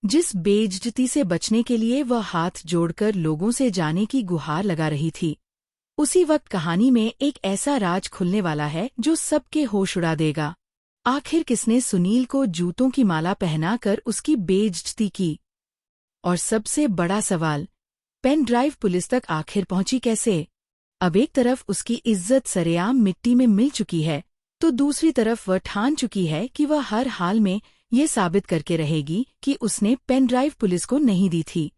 जिस बेइज्जती से बचने के लिए वह हाथ जोड़कर लोगों से जाने की गुहार लगा रही थी, उसी वक्त कहानी में एक ऐसा राज खुलने वाला है जो सबके होश उड़ा देगा। आखिर किसने सुनील को जूतों की माला पहनाकर उसकी बेइज्जती की? और सबसे बड़ा सवाल, पेन ड्राइव पुलिस तक आखिर पहुंची कैसे? अब एक तरफ उसकी इज्जत सरेआम मिट्टी में मिल चुकी है, तो दूसरी तरफ वह ठान चुकी है कि वह हर हाल में ये साबित करके रहेगी कि उसने पेन ड्राइव पुलिस को नहीं दी थी।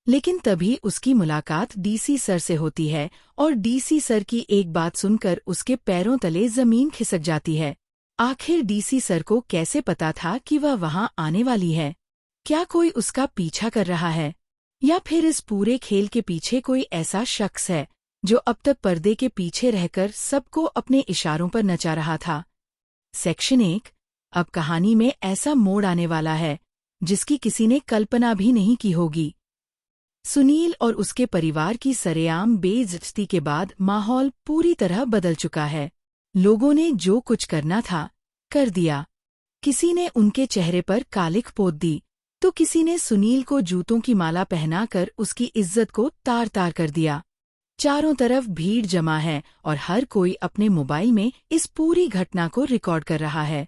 लेकिन तभी उसकी मुलाकात डीसी सर से होती है और डीसी सर की एक बात सुनकर उसके पैरों तले जमीन खिसक जाती है। आखिर डीसी सर को कैसे पता था कि वह वहां आने वाली है? क्या कोई उसका पीछा कर रहा है, या फिर इस पूरे खेल के पीछे कोई ऐसा शख्स है जो अब तक पर्दे के पीछे रहकर सबको अपने इशारों पर नचा रहा था? सेक्शन 1। अब कहानी में ऐसा मोड़ आने वाला है जिसकी किसी ने कल्पना भी नहीं की होगी। सुनील और उसके परिवार की सरेआम बेइज्जती के बाद माहौल पूरी तरह बदल चुका है। लोगों ने जो कुछ करना था कर दिया। किसी ने उनके चेहरे पर कालिख पोत दी, तो किसी ने सुनील को जूतों की माला पहनाकर उसकी इज्जत को तार तार कर दिया। चारों तरफ भीड़ जमा है और हर कोई अपने मोबाइल में इस पूरी घटना को रिकॉर्ड कर रहा है।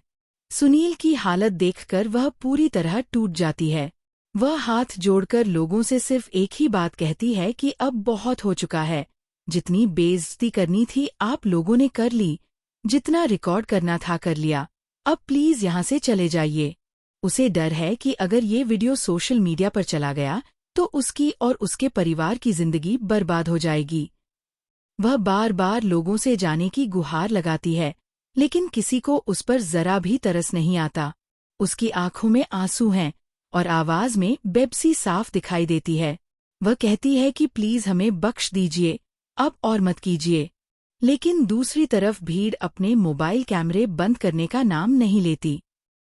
सुनील की हालत देखकर वह पूरी तरह टूट जाती है। वह हाथ जोड़कर लोगों से सिर्फ एक ही बात कहती है कि अब बहुत हो चुका है। जितनी बेइज्जती करनी थी आप लोगों ने कर ली, जितना रिकॉर्ड करना था कर लिया, अब प्लीज यहाँ से चले जाइए। उसे डर है कि अगर ये वीडियो सोशल मीडिया पर चला गया तो उसकी और उसके परिवार की जिंदगी बर्बाद हो जाएगी। वह बार बार लोगों से जाने की गुहार लगाती है, लेकिन किसी को उस पर जरा भी तरस नहीं आता। उसकी आंखों में आंसू हैं और आवाज में बेबसी साफ दिखाई देती है। वह कहती है कि प्लीज हमें बख्श दीजिए, अब और मत कीजिए। लेकिन दूसरी तरफ भीड़ अपने मोबाइल कैमरे बंद करने का नाम नहीं लेती।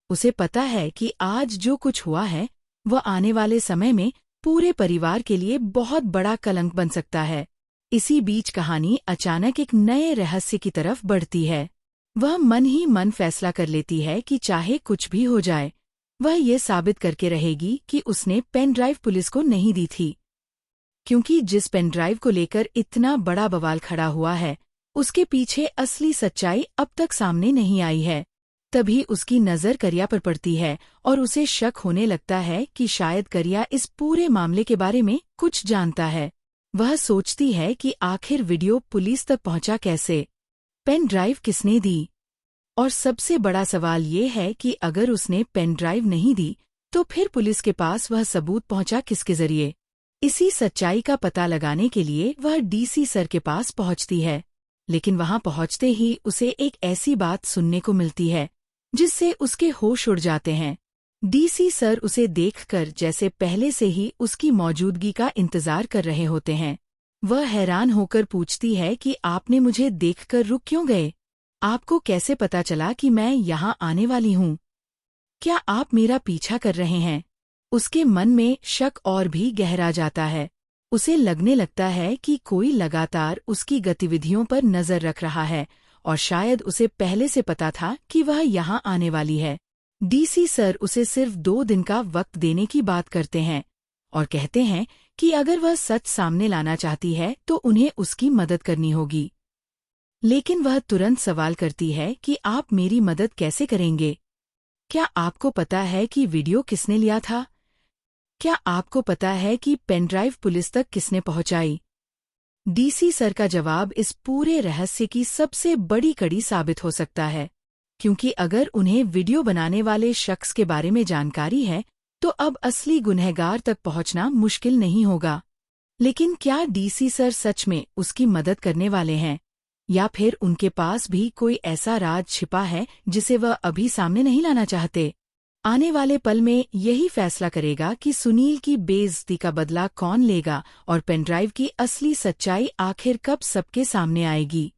उसे पता है कि आज जो कुछ हुआ है वह आने वाले समय में पूरे परिवार के लिए बहुत बड़ा कलंक बन सकता है। इसी बीच कहानी अचानक एक नए रहस्य की तरफ बढ़ती है। वह मन ही मन फैसला कर लेती है कि चाहे कुछ भी हो जाए, वह ये साबित करके रहेगी कि उसने पेन ड्राइव पुलिस को नहीं दी थी। क्योंकि जिस पेन ड्राइव को लेकर इतना बड़ा बवाल खड़ा हुआ है, उसके पीछे असली सच्चाई अब तक सामने नहीं आई है। तभी उसकी नज़र करिया पर पड़ती है और उसे शक होने लगता है कि शायद करिया इस पूरे मामले के बारे में कुछ जानता है। वह सोचती है कि आखिर वीडियो पुलिस तक पहुंचा कैसे, पेन ड्राइव किसने दी, और सबसे बड़ा सवाल ये है कि अगर उसने पेन ड्राइव नहीं दी तो फिर पुलिस के पास वह सबूत पहुंचा किसके जरिए। इसी सच्चाई का पता लगाने के लिए वह डीसी सर के पास पहुंचती है, लेकिन वहां पहुंचते ही उसे एक ऐसी बात सुनने को मिलती है जिससे उसके होश उड़ जाते हैं। डीसी सर उसे देखकर जैसे पहले से ही उसकी मौजूदगी का इंतजार कर रहे होते हैं। वह हैरान होकर पूछती है कि आपने मुझे देखकर रुक क्यों गए? आपको कैसे पता चला कि मैं यहाँ आने वाली हूँ? क्या आप मेरा पीछा कर रहे हैं? उसके मन में शक और भी गहरा जाता है। उसे लगने लगता है कि कोई लगातार उसकी गतिविधियों पर नजर रख रहा है और शायद उसे पहले से पता था कि वह यहाँ आने वाली है। डीसी सर उसे सिर्फ 2 दिन का वक्त देने की बात करते हैं और कहते हैं कि अगर वह सच सामने लाना चाहती है तो उन्हें उसकी मदद करनी होगी। लेकिन वह तुरंत सवाल करती है कि आप मेरी मदद कैसे करेंगे? क्या आपको पता है कि वीडियो किसने लिया था? क्या आपको पता है कि पेनड्राइव पुलिस तक किसने पहुंचाई? डीसी सर का जवाब इस पूरे रहस्य की सबसे बड़ी कड़ी साबित हो सकता है, क्योंकि अगर उन्हें वीडियो बनाने वाले शख्स के बारे में जानकारी है तो अब असली गुनहगार तक पहुंचना मुश्किल नहीं होगा। लेकिन क्या डीसी सर सच में उसकी मदद करने वाले हैं, या फिर उनके पास भी कोई ऐसा राज छिपा है जिसे वह अभी सामने नहीं लाना चाहते? आने वाले पल में यही फैसला करेगा कि सुनील की बेइज्जती का बदला कौन लेगा और पेनड्राइव की असली सच्चाई आखिर कब सबके सामने आएगी।